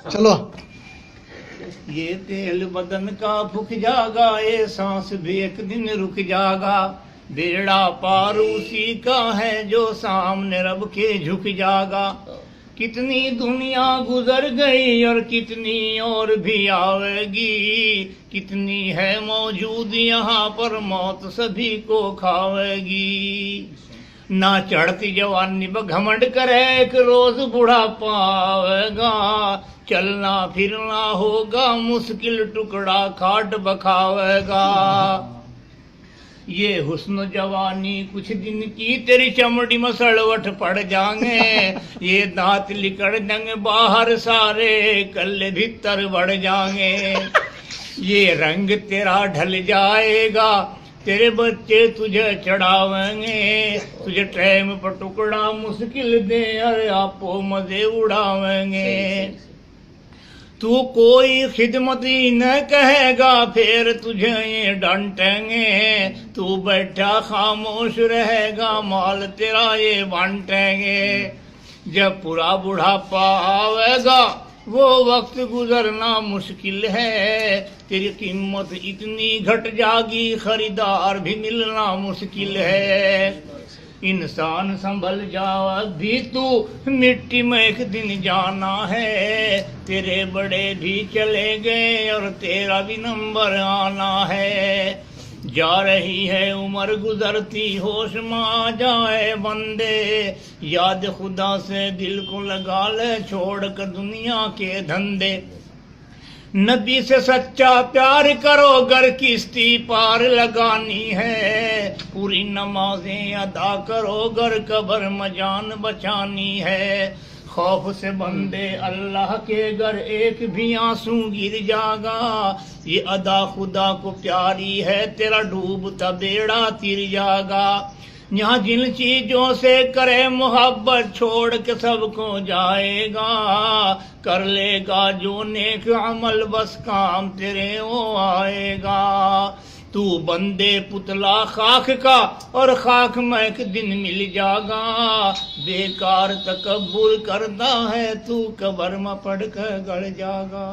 چلو یہ تیل بدن کا پھک جاگا، یہ سانس بھی ایک دن رک جاگا، بیڑا پار اسی کا ہے جو سامنے رب کے جھک جاگا۔ کتنی دنیا گزر گئی اور کتنی اور بھی آئے گی، کتنی ہے موجود یہاں پر موت سبھی کو کھاوے گی۔ نہ چڑھتی جوانی بگھمنڈ کرے ایک روز بڑھاپا آئے گا، چلنا پھرنا ہوگا مشکل ٹکڑا کھاٹ بکھاوے گا۔ یہ حسن جوانی کچھ دن کی تیری چمڑی مسڑوٹ پڑ جائیں گے، یہ دانت لکڑ جائیں گے باہر سارے کلے بھیتر بڑھ جائیں گے۔ یہ رنگ تیرا ڈھل جائے گا، تیرے بچے تجھے چڑھاویں گے، تجھے ٹریم پر ٹکڑا مشکل دے ارے آپو مزے اڑاویں گے۔ تو کوئی خدمت ہی نہ کہے گا پھر تجھے یہ ڈانٹیں گے، تو بیٹھا خاموش رہے گا مال تیرا یہ بانٹیں گے۔ جب پورا بڑھاپا آئے گا وہ وقت گزرنا مشکل ہے، تیری قیمت اتنی گھٹ جاگی خریدار بھی ملنا مشکل ہے۔ انسان سنبھل جا ابھی تو مٹی میں ایک دن جانا ہے، تیرے بڑے بھی چلے گئے اور تیرا بھی نمبر آنا ہے۔ جا رہی ہے عمر گزرتی ہوش میں آ جائے بندے، یاد خدا سے دل کو لگا لے چھوڑ کر دنیا کے دھندے۔ نبی سے سچا پیار کرو گر کشتی پار لگانی ہے، پوری نمازیں ادا کرو گر قبر میں جان بچانی ہے۔ خوف سے بندے اللہ کے گر ایک بھی آنسو گر جاگا، یہ ادا خدا کو پیاری ہے تیرا ڈوبتا بیڑا تر جاگا۔ یہاں جن چیزوں سے کرے محبت چھوڑ کے سب کو جائے گا، کر لے گا جو نیک عمل بس کام تیرے وہ آئے گا۔ تو بندے پتلا خاک کا اور خاک میں ایک دن مل جاگا، بیکار تکبر کرتا ہے تو قبر میں پڑ کر گڑ جاگا۔